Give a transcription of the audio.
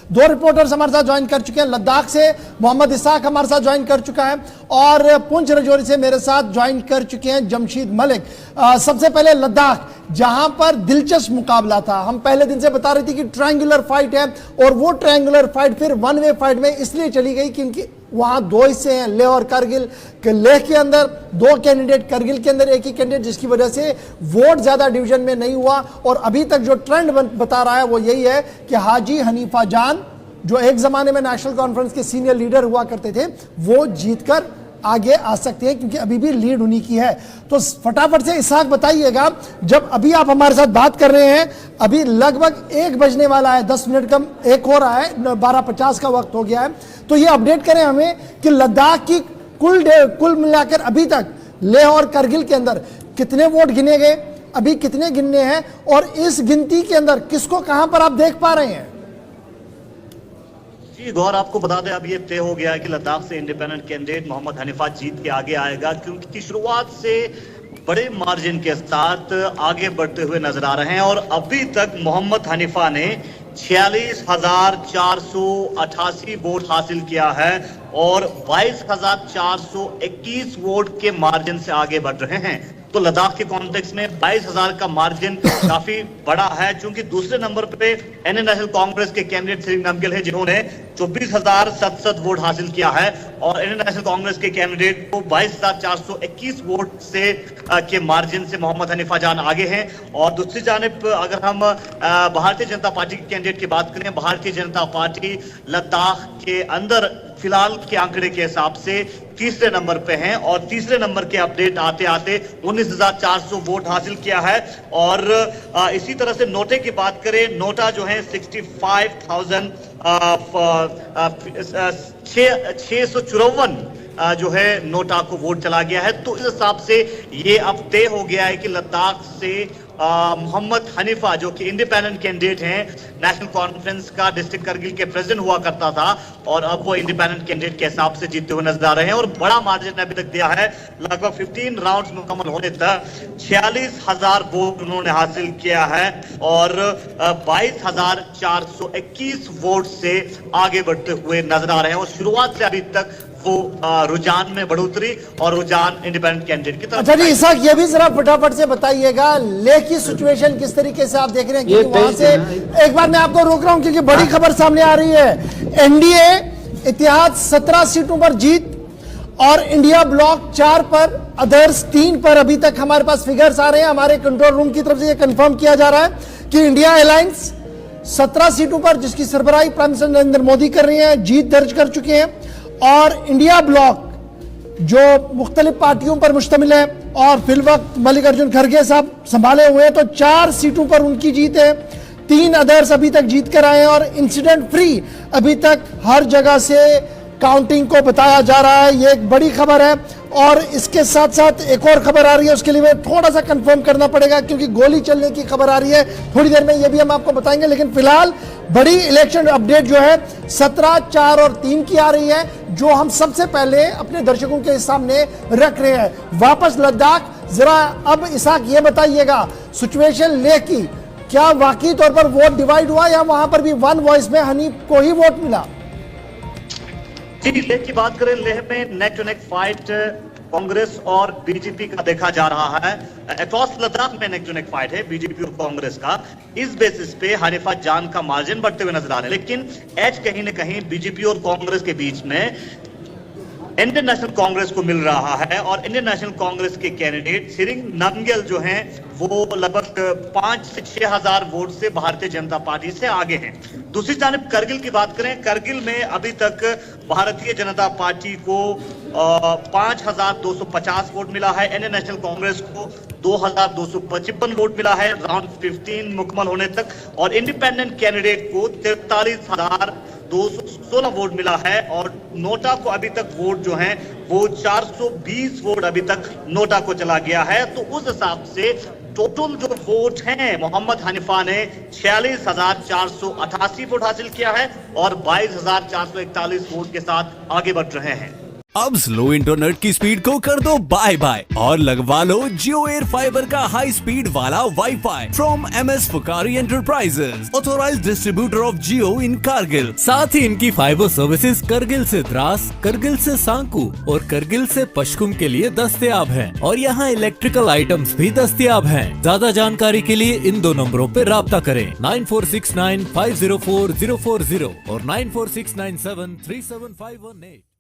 दो रिपोर्टर्स हमारे साथ ज्वाइन कर चुके हैं। लद्दाख से मोहम्मद इसाक हमारे साथ ज्वाइन कर चुका है और पुंछ राजौरी से मेरे साथ ज्वाइन कर चुके हैं जमशीद मलिक। सबसे पहले लद्दाख, जहां पर दिलचस्प मुकाबला था, हम पहले दिन से बता रहे थे कि ट्रायंगुलर फाइट है और वो ट्रायंगुलर फाइट फिर वन वे फाइट में इसलिए चली गई क्योंकि वहां दो हिस्से हैं, लेह और कारगिल। लेह के अंदर दो कैंडिडेट, कारगिल के अंदर एक ही कैंडिडेट, जिसकी वजह से वोट ज्यादा डिवीजन में नहीं हुआ। और अभी तक जो ट्रेंड बता रहा है वो यही है कि हाजी हनीफा जान, जो एक जमाने में नेशनल कॉन्फ्रेंस के सीनियर लीडर हुआ करते थे, वो जीतकर आगे आ सकते हैं क्योंकि अभी भी लीड उन्हीं की है। तो फटाफट से इसाक बताइएगा, जब अभी आप हमारे साथ बात कर रहे हैं, अभी लगभग 1 बजने वाला है, 10 मिनट कम 1 हो रहा है, 12:50 का वक्त हो गया है। तो ये अपडेट करें हमें कि लद्दाख की कुल मिलाकर अभी तक लेह और कारगिल के अंदर कितने वोट गिने गए, अभी कितने गिनने हैं, और इस गिनती के अंदर किसको कहां पर आप देख पा रहे हैं? जी गौर, आपको बता दें अब ये तय हो गया है कि लद्दाख से इंडिपेंडेंट कैंडिडेट मोहम्मद हनीफा जीत के आगे आएगा, क्योंकि शुरुआत से बड़े मार्जिन के साथ आगे बढ़ते हुए नजर आ रहे हैं। और अभी तक मोहम्मद हनीफा ने 46,488 वोट हासिल किया है और 22,421 वोट के मार्जिन से आगे बढ़ रहे हैं। तो लद्दाख के कॉन्टेक्स्ट में 22,000 का मार्जिन काफी बड़ा है, क्योंकि दूसरे नंबर पे इंडियन नेशनल कांग्रेस के कैंडिडेट सिरिंग नामग्याल है, जिन्होंने 24,067 वोट हासिल किया है और इंडियन नेशनल कांग्रेस के कैंडिडेट को 22,421 वोट से के मार्जिन से मोहम्मद हनीफा जान आगे हैं। और दूसरी जानिब अगर हम भारतीय जनता पार्टी के कैंडिडेट की बात करें, भारतीय जनता पार्टी लद्दाख के अंदर फिलहाल के आंकड़े के हिसाब से तीसरे नंबर पे हैं और तीसरे नंबर के अपडेट आते आते 19,400 वोट हासिल किया है। और इसी तरह से नोटे की बात करें, नोटा जो है 65,654 जो है नोटा को वोट चला गया है। तो इस हिसाब से ये अब तय हो गया है कि लद्दाख से मोहम्मद हनीफा, जो कि इंडिपेंडेंट कैंडिडेट हैं, नेशनल कॉन्फ्रेंस का डिस्ट्रिक्ट कारगिल के प्रेसिडेंट हुआ करता था और अब वो इंडिपेंडेंट कैंडिडेट के हिसाब से जीतते हुए नजर आ रहे हैं। और बड़ा मार्जिन अभी तक दिया है, लगभग 15 राउंड्स मुकम्मल होने तक 46,000 वोट उन्होंने हासिल किया है और 22,421 वोट से आगे बढ़ते हुए नजर आ रहे हैं। और शुरुआत से अभी तक वो रुझान में बढ़ोतरी और रुझान इंडिपेंडेंट कैंडिडेट की तरफ। अच्छा जी इसाक, ये भी जरा फटाफट से बताइएगा, लेह की सिचुएशन किस तरीके से आप देख रहे हैं? क्योंकि वहां से एक बार मैं आपको रोक रहा हूं क्योंकि बड़ी खबर सामने आ रही है। एनडीए इत्तेहाद 17 सीटों पर जीत और इंडिया ब्लॉक 4 पर, अदर्स 3 पर। अभी तक हमारे पास फिगर्स आ रहे हैं, हमारे कंट्रोल रूम की तरफ से यह कंफर्म किया जा रहा है कि इंडिया अलायंस 17 सीटों पर, जिसकी सरबराही प्राइम मिनिस्टर नरेंद्र मोदी कर रहे हैं, जीत दर्ज कर चुके हैं। और इंडिया ब्लॉक जो मुख्तलिफ पार्टियों पर मुश्तमिल है और फिलवक्त मल्लिकार्जुन खड़गे साहब संभाले हुए हैं, तो 4 सीटों पर उनकी जीत है। 3 अदर्स अभी तक जीत कर आए हैं और इंसिडेंट फ्री अभी तक हर जगह से काउंटिंग को बताया जा रहा है। ये एक बड़ी खबर है। और इसके साथ साथ एक और खबर आ रही है, उसके लिए थोड़ा सा कंफर्म करना पड़ेगा क्योंकि गोली चलने की खबर आ रही है, थोड़ी देर में ये भी हम आपको बताएंगे। लेकिन फिलहाल बड़ी इलेक्शन अपडेट जो है 17, 4 और 3 की आ रही है, जो हम सबसे पहले अपने दर्शकों के सामने रख रहे हैं। वापस लद्दाख, जरा अब इसाक ये बताइएगा सिचुएशन लेह की, क्या वाकई तौर पर वोट डिवाइड हुआ या वहां पर भी वन वॉइस में हनीफ को ही वोट मिला? लेह की बात करें, लेह में neck to neck fight Congress और बीजेपी का देखा जा रहा है। अक्रॉस लद्दाख में नेक टू नेक फाइट है बीजेपी और कांग्रेस का। इस बेसिस पे हनीफा जान का मार्जिन बढ़ते हुए नजर आ रहे हैं, लेकिन एज कहीं न कहीं बीजेपी और कांग्रेस के बीच में इंडियन नेशनल कांग्रेस को मिल रहा है। और इंडियन नेशनल कांग्रेस के कैंडिडेट सिरिंग नामग्याल जो हैं वो लगभग 5 से 6,000 वोट से भारतीय जनता पार्टी से आगे हैं। दूसरी जानिब कारगिल की बात करें, कारगिल में अभी तक भारतीय जनता पार्टी को 5,250 वोट मिला है, इंडियन नेशनल कांग्रेस को 2,255 वोट मिला है राउंड 15 मुकम्मल होने तक। और इंडिपेंडेंट कैंडिडेट को 43,216 वोट मिला है। और नोटा को अभी तक वोट जो है वो 420 वोट अभी तक नोटा को चला गया है। तो उस हिसाब से टोटल जो वोट हैं, मोहम्मद हनीफा ने 46,488 वोट हासिल किया है और 22,441 वोट के साथ आगे बढ़ रहे हैं। अब स्लो इंटरनेट की स्पीड को कर दो बाय बाय और लगवा लो जियो एयर फाइबर का हाई स्पीड वाला wifi from MS Fukari Enterprises, authorised distributor of Jio in Kargil. साथ ही इनकी फाइबर सर्विसेज करगिल से द्रास, करगिल से सांकू और करगिल से पश्कुम के लिए दस्तयाब हैं और यहाँ इलेक्ट्रिकल आइटम्स भी दस्तयाब हैं। ज्यादा जानकारी के लिए इन दो नंबरों पर राब्ता करें 9469504040 और 9469737518।